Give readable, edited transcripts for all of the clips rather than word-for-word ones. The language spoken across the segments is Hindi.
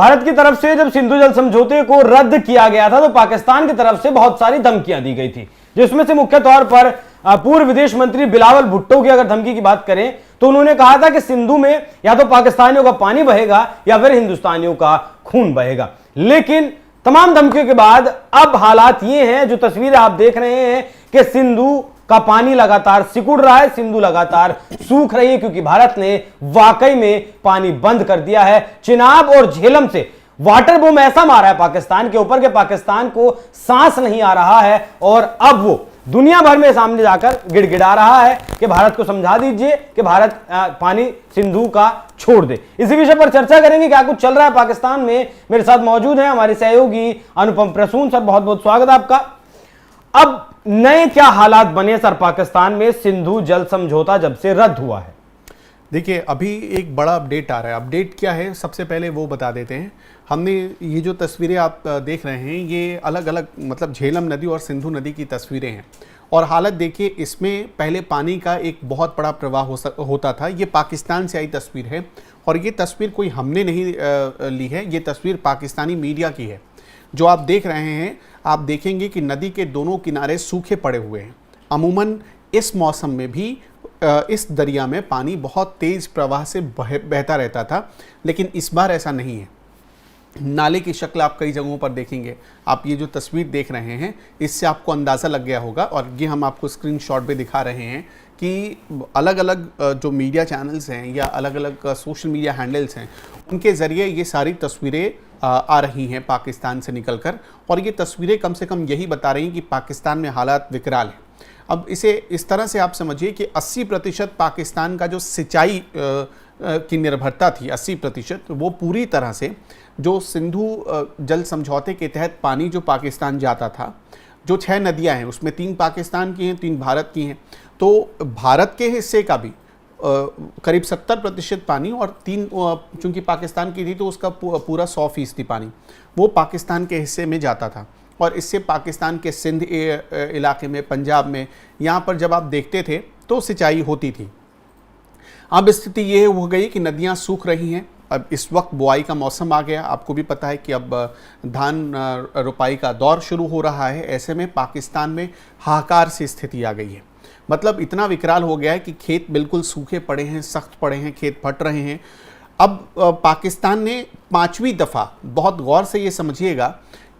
भारत की तरफ से जब सिंधु जल समझौते को रद्द किया गया था तो पाकिस्तान की तरफ से बहुत सारी धमकियां दी गई थी, जिसमें से मुख्य तौर पर पूर्व विदेश मंत्री बिलावल भुट्टो की अगर धमकी की बात करें तो उन्होंने कहा था कि सिंधु में या तो पाकिस्तानियों का पानी बहेगा या फिर हिंदुस्तानियों का खून बहेगा। लेकिन तमाम धमकियों के बाद अब हालात ये हैं, जो तस्वीरें आप देख रहे हैं कि सिंधु का पानी लगातार सिकुड़ रहा है, सिंधु लगातार सूख रही है, क्योंकि भारत ने वाकई में पानी बंद कर दिया है। चिनाब और झेलम से वाटर बम ऐसा मारा है पाकिस्तान के ऊपर कि पाकिस्तान को सांस नहीं आ रहा है और अब वो दुनिया भर में सामने जाकर गिड़गिड़ा रहा है कि भारत को समझा दीजिए कि भारत पानी सिंधु का छोड़ दे। इसी विषय पर चर्चा करेंगे क्या कुछ चल रहा है पाकिस्तान में। मेरे साथ मौजूद हैं हमारे सहयोगी अनुपम प्रसून। सर, बहुत बहुत स्वागत है आपका। अब नए क्या हालात बने सर पाकिस्तान में सिंधु जल समझौता जब से रद्द हुआ है? देखिए, अभी एक बड़ा अपडेट आ रहा है। अपडेट क्या है, सबसे पहले वो बता देते हैं। हमने ये जो तस्वीरें आप देख रहे हैं, ये अलग अलग मतलब झेलम नदी और सिंधु नदी की तस्वीरें हैं। और हालत देखिए, इसमें पहले पानी का एक बहुत बड़ा प्रवाह होता था। ये पाकिस्तान से आई तस्वीर है और ये तस्वीर कोई हमने नहीं ली है, ये तस्वीर पाकिस्तानी मीडिया की है। जो आप देख रहे हैं, आप देखेंगे कि नदी के दोनों किनारे सूखे पड़े हुए हैं। अमूमन इस मौसम में भी इस दरिया में पानी बहुत तेज़ प्रवाह से बहता रहता था, लेकिन इस बार ऐसा नहीं है। नाले की शक्ल आप कई जगहों पर देखेंगे। आप ये जो तस्वीर देख रहे हैं, इससे आपको अंदाज़ा लग गया होगा, और ये हम आपको स्क्रीनशॉट पे दिखा रहे हैं कि अलग अलग जो मीडिया चैनल्स हैं या अलग अलग सोशल मीडिया हैंडल्स हैं, उनके ज़रिए ये सारी तस्वीरें आ रही हैं पाकिस्तान से निकलकर। और ये तस्वीरें कम से कम यही बता रही हैं कि पाकिस्तान में हालात विकराल हैं। अब इसे इस तरह से आप समझिए कि 80% पाकिस्तान का जो सिंचाई की निर्भरता थी, 80%, वो पूरी तरह से जो सिंधु जल समझौते के तहत पानी जो पाकिस्तान जाता था, जो 6 नदियां हैं उसमें 3 पाकिस्तान की हैं, 3 भारत की हैं। तो भारत के हिस्से का भी करीब 70% पानी, और 3 चूँकि पाकिस्तान की थी तो उसका पूरा 100% पानी वो पाकिस्तान के हिस्से में जाता था। और इससे पाकिस्तान के सिंध इलाके में, पंजाब में, यहाँ पर जब आप देखते थे तो सिंचाई होती थी। अब स्थिति ये हो गई कि नदियाँ सूख रही हैं। अब इस वक्त बुआई का मौसम आ गया। आपको भी पता है कि अब धान रोपाई का दौर शुरू हो रहा है। ऐसे में पाकिस्तान में हाहाकार सी स्थिति आ गई है। मतलब इतना विकराल हो गया है कि खेत बिल्कुल सूखे पड़े हैं, सख्त पड़े हैं, खेत फट रहे हैं। अब पाकिस्तान ने 5वीं दफ़ा, बहुत गौर से ये समझिएगा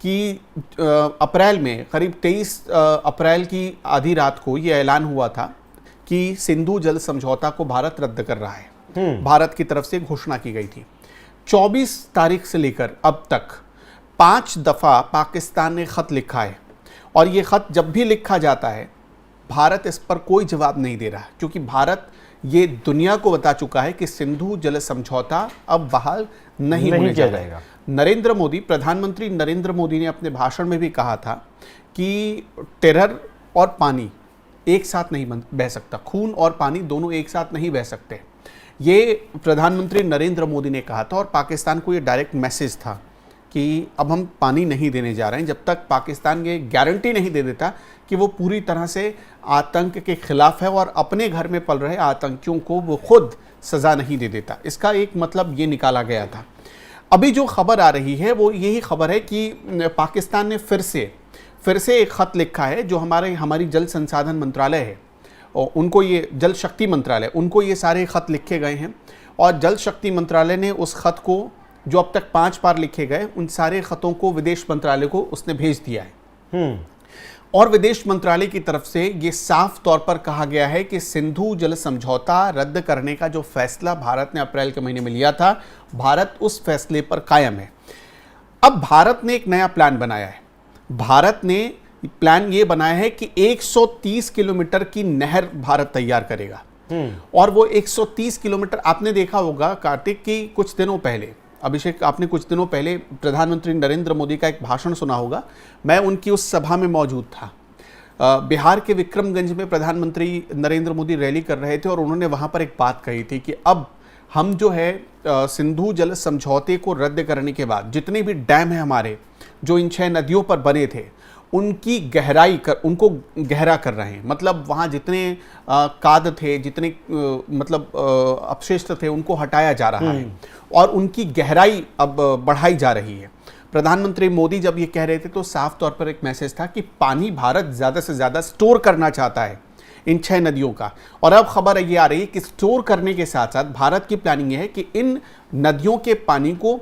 कि अप्रैल में करीब 23 अप्रैल की आधी रात को ये ऐलान हुआ था कि सिंधु जल समझौता को भारत रद्द कर रहा है। भारत की तरफ से घोषणा की गई थी। 24 तारीख से लेकर अब तक 5 दफ़ा पाकिस्तान ने ख़त लिखा है, और ये ख़त जब भी लिखा जाता है भारत इस पर कोई जवाब नहीं दे रहा है, क्योंकि भारत ये दुनिया को बता चुका है कि सिंधु जल समझौता अब बहाल नहीं होने जा रहा है। नरेंद्र मोदी, प्रधानमंत्री नरेंद्र मोदी ने अपने भाषण में भी कहा था कि टेरर और पानी एक साथ नहीं बह सकता, खून और पानी दोनों एक साथ नहीं बह सकते। ये प्रधानमंत्री नरेंद्र मोदी ने कहा था, और पाकिस्तान को ये डायरेक्ट मैसेज था कि अब हम पानी नहीं देने जा रहे हैं जब तक पाकिस्तान ये गारंटी नहीं दे देता कि वो पूरी तरह से आतंक के खिलाफ है और अपने घर में पल रहे आतंकियों को वो खुद सज़ा नहीं दे देता। इसका एक मतलब ये निकाला गया था। अभी जो खबर आ रही है वो यही खबर है कि पाकिस्तान ने फिर से एक ख़त लिखा है, जो हमारी जल संसाधन मंत्रालय है, और उनको ये जल शक्ति मंत्रालय, उनको ये सारे ख़त लिखे गए हैं। और जल शक्ति मंत्रालय ने उस ख़त को, जो अब तक 5 बार लिखे गए, उन सारे ख़तों को विदेश मंत्रालय को उसने भेज दिया है। और विदेश मंत्रालय की तरफ से ये साफ तौर पर कहा गया है कि सिंधु जल समझौता रद्द करने का जो फैसला भारत ने अप्रैल के महीने में लिया था, भारत उस फैसले पर कायम है। अब भारत ने एक नया प्लान बनाया है। भारत ने प्लान ये बनाया है कि 130 किलोमीटर की नहर भारत तैयार करेगा। और वो 130 किलोमीटर, आपने देखा होगा कार्तिक की कुछ दिनों पहले, अभिषेक, आपने कुछ दिनों पहले प्रधानमंत्री नरेंद्र मोदी का एक भाषण सुना होगा। मैं उनकी उस सभा में मौजूद था। बिहार के विक्रमगंज में प्रधानमंत्री नरेंद्र मोदी रैली कर रहे थे, और उन्होंने वहाँ पर एक बात कही थी कि अब हम जो है सिंधु जल समझौते को रद्द करने के बाद जितने भी डैम हैं हमारे, जो इन 6 नदियों पर बने थे, उनकी गहराई कर उनको गहरा कर रहे हैं। मतलब वहाँ जितने काद थे, जितने मतलब अपशिष्ट थे, उनको हटाया जा रहा है और उनकी गहराई अब बढ़ाई जा रही है। प्रधानमंत्री मोदी जब ये कह रहे थे तो साफ तौर पर एक मैसेज था कि पानी भारत ज़्यादा से ज़्यादा स्टोर करना चाहता है इन 6 नदियों का। और अब खबर ये आ रही है कि स्टोर करने के साथ साथ भारत की प्लानिंग ये है कि इन नदियों के पानी को,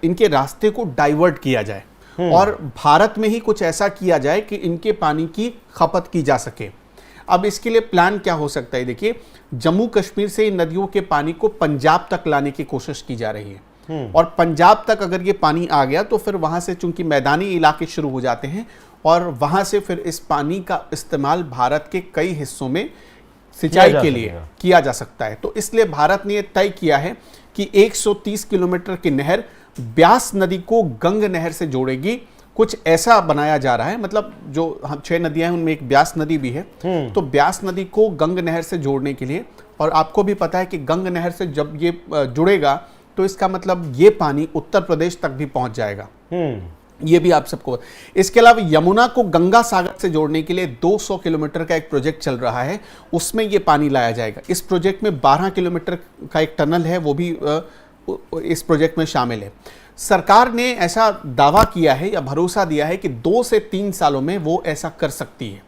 इनके रास्ते को डाइवर्ट किया जाए और भारत में ही कुछ ऐसा किया जाए कि इनके पानी की खपत की जा सके। अब इसके लिए प्लान क्या हो सकता है? देखिए, जम्मू कश्मीर से इन नदियों के पानी को पंजाब तक लाने की कोशिश की जा रही है और पंजाब तक अगर ये पानी आ गया तो फिर वहां से चूंकि मैदानी इलाके शुरू हो जाते हैं और वहां से फिर इस पानी का इस्तेमाल भारत के कई हिस्सों में सिंचाई के लिए किया जा सकता है। तो इसलिए भारत ने यह तय किया है कि 130 किलोमीटर की नहर ब्यास नदी को गंग नहर से जोड़ेगी। कुछ ऐसा बनाया जा रहा है, मतलब जो हम 6 नदियां हैं उनमें एक ब्यास नदी भी है, तो ब्यास नदी को गंग नहर से जोड़ने के लिए। और आपको भी पता है कि गंग नहर से जब ये जुड़ेगा तो इसका मतलब ये पानी उत्तर प्रदेश तक भी पहुंच जाएगा। ये भी आप सबको। इसके अलावा यमुना को गंगा सागर से जोड़ने के लिए 200 किलोमीटर का एक प्रोजेक्ट चल रहा है, उसमें ये पानी लाया जाएगा। इस प्रोजेक्ट में 12 किलोमीटर का एक टनल है, वो भी इस प्रोजेक्ट में शामिल है। सरकार ने ऐसा दावा किया है या भरोसा दिया है कि 2 से 3 सालों में वो ऐसा कर सकती है।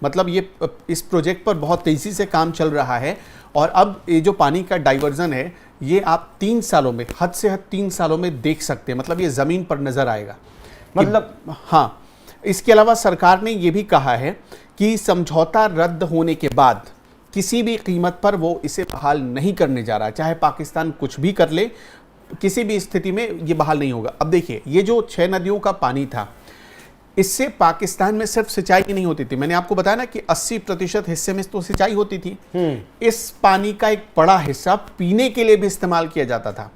मतलब ये इस प्रोजेक्ट पर बहुत तेजी से काम चल रहा है और अब ये जो पानी का डाइवर्जन है ये आप 3 सालों में, हद से हद 3 सालों में देख सकते हैं। मतलब ये जमीन पर नजर आएगा। मतलब हाँ, इसके अलावा सरकार ने यह भी कहा है कि समझौता रद्द होने के बाद किसी भी कीमत पर वो इसे बहाल नहीं करने जा रहा, चाहे पाकिस्तान कुछ भी कर ले, किसी भी स्थिति में ये बहाल नहीं होगा। अब देखिए, ये जो 6 नदियों का पानी था, इससे पाकिस्तान में सिर्फ सिंचाई ही नहीं होती थी। मैंने आपको बताया ना कि 80% हिस्से में तो सिंचाई होती थी। इस पानी का एक बड़ा हिस्सा पीने के लिए भी इस्तेमाल किया जाता था।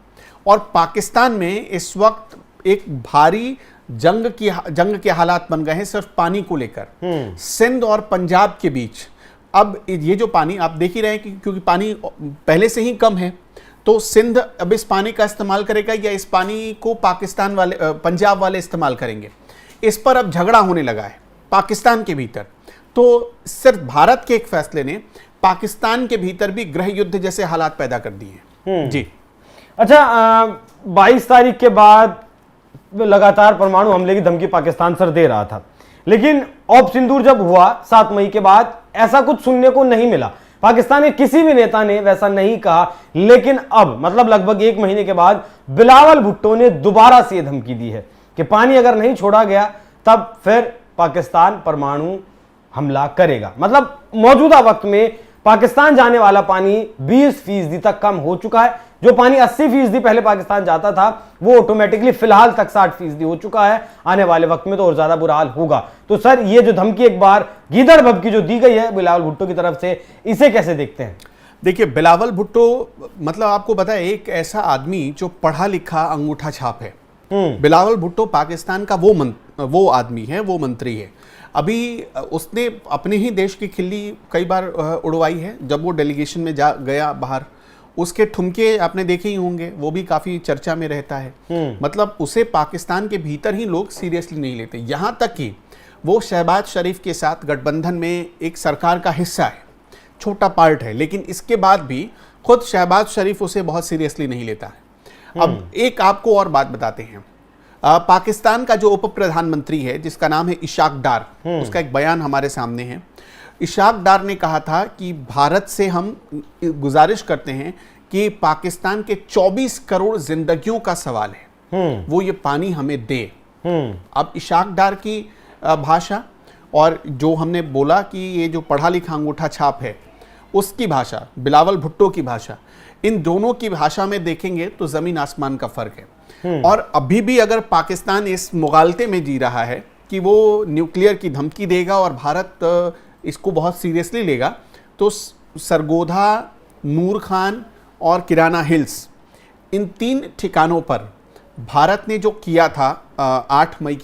और पाकिस्तान में इस वक्त एक भारी जंग के हालात बन गए हैं सिर्फ पानी को लेकर, सिंध और पंजाब के बीच। अब ये जो पानी आप देख ही रहे हैं कि क्योंकि पानी पहले से ही कम है, तो सिंध अब इस पानी का इस्तेमाल करेगा या इस पानी को पाकिस्तान वाले, पंजाब वाले इस्तेमाल करेंगे, इस पर अब झगड़ा होने लगा है पाकिस्तान के भीतर। तो सिर्फ भारत के एक फैसले ने पाकिस्तान के भीतर भी गृह युद्ध जैसे हालात पैदा कर दिए। जी अच्छा, 22 तारीख के बाद लगातार परमाणु हमले की धमकी पाकिस्तान सर दे रहा था, लेकिन ऑप सिंदूर जब हुआ 7 मई के बाद ऐसा कुछ सुनने को नहीं मिला। पाकिस्तान के किसी भी नेता ने वैसा नहीं कहा। लेकिन अब मतलब लगभग 1 महीने के बाद बिलावल भुट्टो ने दोबारा से धमकी दी है कि पानी अगर नहीं छोड़ा गया तब फिर पाकिस्तान परमाणु हमला करेगा। मतलब मौजूदा वक्त में पाकिस्तान जाने वाला पानी 20% तक कम हो चुका है। जो पानी 80% पहले पाकिस्तान जाता था वो ऑटोमेटिकली फिलहाल तक 60% हो चुका है। आने वाले वक्त में तो और ज्यादा बुरा हाल होगा। तो सर, ये जो धमकी एक बार गीदड़ भभकी जो दी गई है बिलावल भुट्टो की तरफ से, इसे कैसे देखते हैं? देखिए, बिलावल भुट्टो मतलब आपको पता है एक ऐसा आदमी जो पढ़ा लिखा अंगूठा छाप है। बिलावल भुट्टो पाकिस्तान का वो आदमी है, वो मंत्री है। अभी उसने अपने ही देश की खिल्ली कई बार उड़वाई है। जब वो डेलीगेशन में गया बाहर, उसके ठुमके आपने देखे ही होंगे, वो भी काफी चर्चा में रहता है। मतलब उसे पाकिस्तान के भीतर ही लोग सीरियसली नहीं लेते। यहां तक कि वो शहबाज शरीफ के साथ गठबंधन में एक सरकार का हिस्सा है, छोटा पार्ट है, लेकिन इसके बाद भी खुद शहबाज शरीफ उसे बहुत सीरियसली नहीं लेता है। अब एक आपको और बात बताते हैं। पाकिस्तान का जो उप प्रधानमंत्री है जिसका नाम है इशाक डार, उसका एक बयान हमारे सामने है। इशाक डार ने कहा था कि भारत से हम गुजारिश करते हैं कि पाकिस्तान के 24 करोड़ जिंदगियों का सवाल है, वो ये पानी हमें दे। अब इशाक डार की भाषा और जो हमने बोला कि ये जो पढ़ा लिखा अंगूठा छाप है उसकी भाषा, बिलावल भुट्टो की भाषा, इन दोनों की भाषा में देखेंगे तो जमीन आसमान का फर्क है। और अभी भी अगर पाकिस्तान इस मुगालते में जी रहा है कि वो न्यूक्लियर की धमकी देगा और भारत इसको बहुत सीरियसली लेगा, तो सरगोधा, नूर खान और किराना हिल्स, इन 3 ठिकानों पर भारत ने जो किया था 8 मई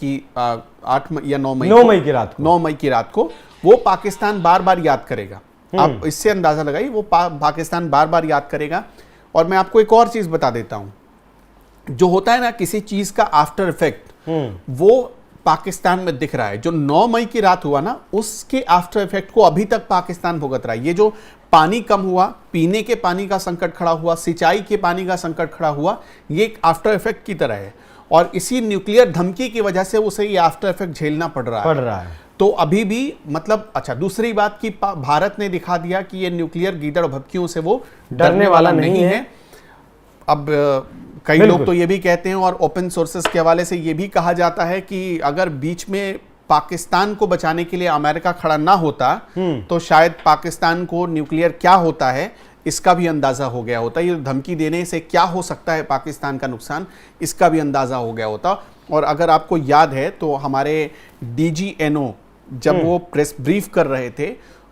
या 9 मई की रात को, वो पाकिस्तान बार बार याद करेगा। आप इससे अंदाजा लगाइए, वो पाकिस्तान बार बार याद करेगा। और मैं आपको एक और चीज बता देता हूं, जो होता है ना किसी चीज का आफ्टर इफेक्ट, वो पाकिस्तान में दिख रहा है। जो 9 मई की रात हुआ ना, उसके आफ्टर इफेक्ट को अभी तक पाकिस्तान भुगत रहा है। ये जो पानी कम हुआ, पीने के पानी का संकट खड़ा हुआ, सिंचाई के पानी का संकट खड़ा हुआ, ये एक आफ्टर इफेक्ट की तरह है और इसी न्यूक्लियर धमकी की वजह से उसे ये आफ्टर इफेक्ट झेलना पड़ रहा है। तो अभी भी मतलब अच्छा, दूसरी बात कि भारत ने दिखा दिया कि ये न्यूक्लियर गीदड़ भभकियों से वो डरने वाला नहीं है। अब कई लोग तो ये भी कहते हैं और ओपन सोर्सेस के हवाले से ये भी कहा जाता है कि अगर बीच में पाकिस्तान को बचाने के लिए अमेरिका खड़ा ना होता तो शायद पाकिस्तान को न्यूक्लियर क्या होता है इसका भी अंदाजा हो गया होता। ये धमकी देने से क्या हो सकता है पाकिस्तान का नुकसान, इसका भी अंदाजा हो गया होता। और अगर आपको याद है तो हमारे DGNO जब वो प्रेस ब्रीफ कर रहे थे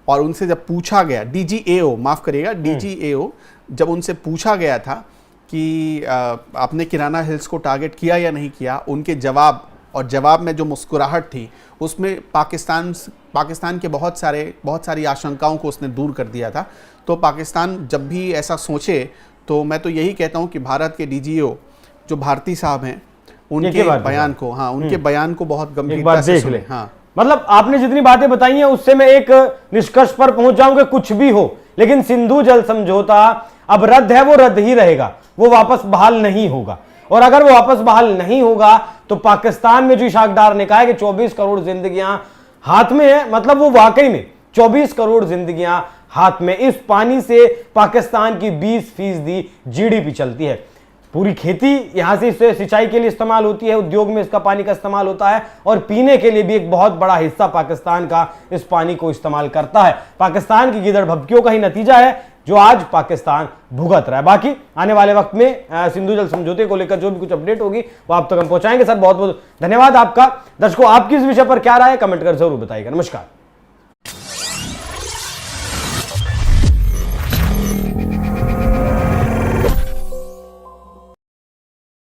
और उनसे जब पूछा गया, DGAO माफ करिएगा, DGAO जब उनसे पूछा गया था कि आपने किराना हिल्स को टारगेट किया या नहीं किया, उनके जवाब में जो मुस्कुराहट थी उसमें पाकिस्तान के बहुत सारी आशंकाओं को उसने दूर कर दिया था। तो पाकिस्तान जब भी ऐसा सोचे तो मैं तो यही कहता हूं कि भारत के DGO जो भारती साहब हैं उनके बयान को, हाँ, उनके बयान को बहुत गंभीरता से सुने। हाँ, मतलब आपने जितनी बातें बताई हैं उससे मैं एक निष्कर्ष पर पहुंच जाऊंगा, कुछ भी हो लेकिन सिंधु जल समझौता अब रद्द है, वो रद्द ही रहेगा, वो वापस बहाल नहीं होगा। और अगर वो वापस बहाल नहीं होगा तो पाकिस्तान में जो इशाक डार ने कहा है कि 24 करोड़ जिंदगियां हाथ में है, मतलब वो वाकई में 24 करोड़ जिंदगियां हाथ में। इस पानी से पाकिस्तान की 20% GDP चलती है। पूरी खेती यहां से इससे सिंचाई के लिए इस्तेमाल होती है, उद्योग में इसका पानी का इस्तेमाल होता है और पीने के लिए भी एक बहुत बड़ा हिस्सा पाकिस्तान का इस पानी को इस्तेमाल करता है। पाकिस्तान की गिदड़ भभकियों का ही नतीजा है जो आज पाकिस्तान भुगत रहा है। बाकी आने वाले वक्त में सिंधु जल समझौते को लेकर जो भी कुछ अपडेट होगी वो आप तक हम पहुंचाएंगे। सर बहुत बहुत धन्यवाद आपका। दर्शकों, आपकी इस विषय पर क्या राय है कमेंट कर जरूर बताइएगा। नमस्कार।